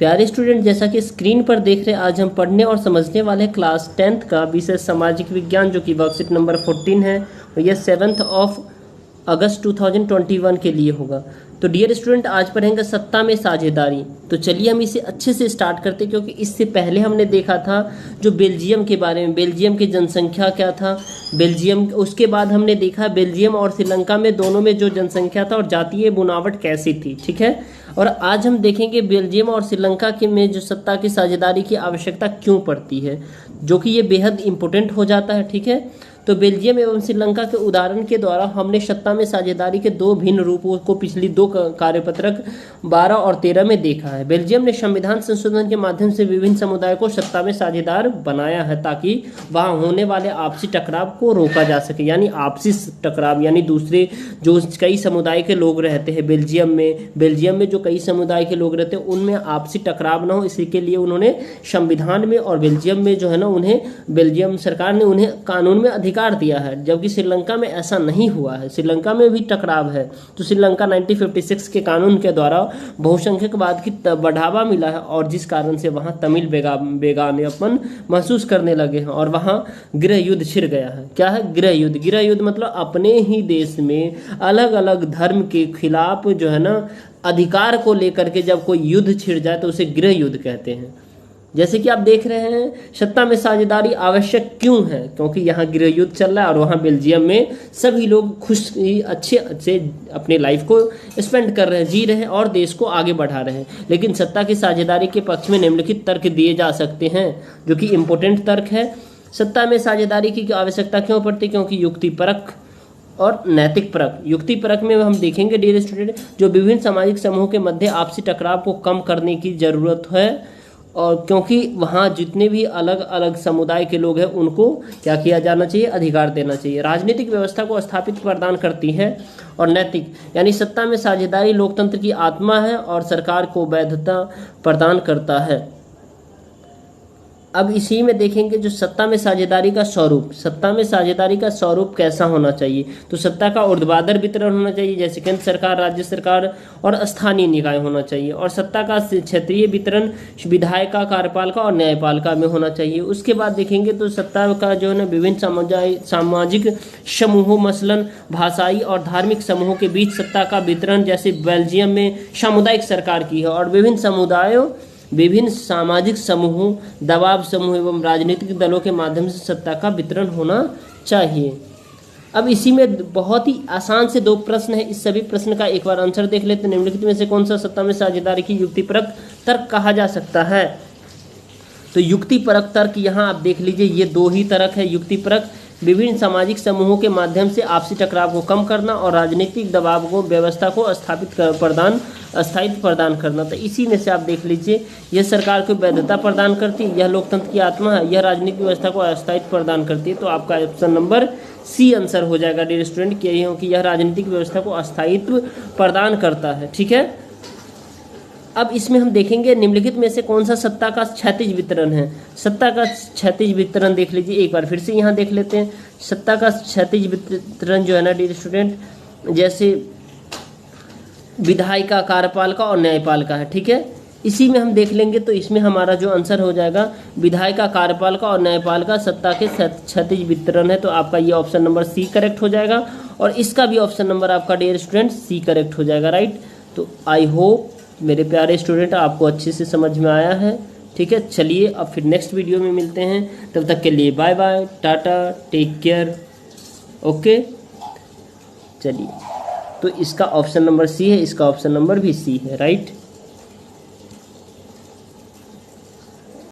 प्यारे स्टूडेंट, जैसा कि स्क्रीन पर देख रहे हैं, आज हम पढ़ने और समझने वाले क्लास 10th का विषय सामाजिक विज्ञान, जो कि वर्कशीट नंबर 14 है और यह 7 अगस्त 2021 के लिए होगा। तो डियर स्टूडेंट, आज पढ़ेंगे सत्ता में साझेदारी। तो चलिए हम इसे अच्छे से स्टार्ट करते हैं, क्योंकि इससे पहले हमने देखा था जो बेल्जियम के बारे में, बेल्जियम की जनसंख्या क्या था, बेल्जियम, उसके बाद हमने देखा बेल्जियम और श्रीलंका में दोनों में जो जनसंख्या था और जातीय बुनावट कैसी थी। ठीक है, और आज हम देखेंगे बेल्जियम और श्रीलंका के में जो सत्ता की साझेदारी की आवश्यकता क्यों पड़ती है, जो कि ये बेहद इंपॉर्टेंट हो जाता है। ठीक है, तो बेल्जियम एवं श्रीलंका के उदाहरण के द्वारा हमने सत्ता में साझेदारी के दो भिन्न रूपों को पिछली दो कार्यपत्रक 12 और 13 में देखा है। बेल्जियम ने संविधान संशोधन के माध्यम से विभिन्न समुदायों को सत्ता में साझेदार बनाया है, ताकि वहां होने वाले आपसी टकराव को रोका जा सके। यानी आपसी टकराव, यानी दूसरे जो कई समुदाय के लोग रहते हैं बेल्जियम में जो कई समुदाय के लोग रहते हैं उनमें आपसी टकराव ना हो, इसी के लिए उन्होंने संविधान में और बेल्जियम में जो है ना, उन्हें बेल्जियम सरकार ने उन्हें कानून में अधिकार दिया है, जबकि श्रीलंका में ऐसा नहीं हुआ है। श्रीलंका में भी टकराव है। तो श्रीलंका 1956 के कानून के द्वारा बहुसंख्यकवाद की बढ़ावा मिला है, और जिस कारण से वहां तमिल बेगानेपन महसूस करने लगे हैं और वहां गृह युद्ध छिड़ गया है। क्या है गृह युद्ध? गृह युद्ध मतलब अपने ही देश में अलग अलग धर्म के खिलाफ जो है ना, अधिकार को लेकर के जब कोई युद्ध छिड़ जाए तो उसे गृह युद्ध कहते हैं। जैसे कि आप देख रहे हैं, सत्ता में साझेदारी आवश्यक क्यों है? क्योंकि यहाँ गृह युद्ध चल रहा है और वहाँ बेल्जियम में सभी लोग खुश अच्छे अपने लाइफ को स्पेंड कर रहे हैं, जी रहे हैं और देश को आगे बढ़ा रहे हैं। लेकिन सत्ता की साझेदारी के पक्ष में निम्नलिखित तर्क दिए जा सकते हैं, जो कि इम्पोर्टेंट तर्क है। सत्ता में साझेदारी की आवश्यकता क्यों पड़ती है? क्योंकि युक्तिपरक और नैतिक परक। युक्ति परक में हम देखेंगे डियर स्टूडेंट, जो विभिन्न सामाजिक समूहों के मध्य आपसी टकराव को कम करने की जरूरत है, और क्योंकि वहाँ जितने भी अलग अलग समुदाय के लोग हैं उनको क्या किया जाना चाहिए? अधिकार देना चाहिए। राजनीतिक व्यवस्था को स्थापित प्रदान करती है। और नैतिक, यानी सत्ता में साझेदारी लोकतंत्र की आत्मा है और सरकार को वैधता प्रदान करता है। अब इसी में देखेंगे जो सत्ता में साझेदारी का स्वरूप, सत्ता में साझेदारी का स्वरूप कैसा होना चाहिए? तो सत्ता का ऊर्ध्वाधर वितरण होना चाहिए, जैसे केंद्र सरकार, राज्य सरकार और स्थानीय निकाय होना चाहिए। और सत्ता का क्षेत्रीय वितरण विधायिका, कार्यपालिका और न्यायपालिका में होना चाहिए। उसके बाद देखेंगे तो सत्ता का जो है ना, विभिन्न सामाजिक समूहों, मसलन भाषाई और धार्मिक समूहों के बीच सत्ता का वितरण, जैसे बेल्जियम में सामुदायिक सरकार की है, और विभिन्न सामाजिक समूहों, दबाव समूह एवं राजनीतिक दलों के माध्यम से सत्ता का वितरण होना चाहिए। अब इसी में बहुत ही आसान से दो प्रश्न है, इस सभी प्रश्न का एक बार आंसर देख लेते हैं। निम्नलिखित में से कौन सा सत्ता में साझेदारी की युक्तिपरक तर्क कहा जा सकता है? तो युक्तिपरक तर्क यहाँ आप देख लीजिए, ये दो ही तर्क है। युक्तिपरक, विभिन्न सामाजिक समूहों के माध्यम से आपसी टकराव को कम करना और राजनीतिक दबाव को, व्यवस्था को स्थायित्व प्रदान करना। तो इसी में से आप देख लीजिए, यह सरकार को वैधता प्रदान करती है, यह लोकतंत्र की आत्मा है, यह राजनीतिक व्यवस्था को स्थायित्व प्रदान करती है। तो आपका ऑप्शन नंबर सी आंसर हो जाएगा डियर स्टूडेंट, कि यह राजनीतिक व्यवस्था को स्थायित्व प्रदान करता है। ठीक है, अब इसमें हम देखेंगे निम्नलिखित में से कौन सा सत्ता का क्षैतिज वितरण है। सत्ता का क्षैतिज वितरण देख लीजिए, एक बार फिर से यहाँ देख लेते हैं। सत्ता का क्षैतिज वितरण जो है ना डियर स्टूडेंट, जैसे विधायिका, कार्यपालिका और न्यायपालिका है। ठीक है, इसी में हम देख लेंगे तो इसमें हमारा जो आंसर हो जाएगा विधायिका, कार्यपालिका और न्यायपालिका सत्ता के क्षैतिज वितरण है। तो आपका ये ऑप्शन नंबर सी करेक्ट हो जाएगा, और इसका भी ऑप्शन नंबर आपका डियर स्टूडेंट सी करेक्ट हो जाएगा। राइट, तो आई होप मेरे प्यारे स्टूडेंट आपको अच्छे से समझ में आया है। ठीक है, चलिए अब फिर नेक्स्ट वीडियो में मिलते हैं, तब तक के लिए bye bye, tata, take care, okay. चलिए, तो इसका ऑप्शन नंबर सी है, इसका ऑप्शन नंबर भी सी है। राइट।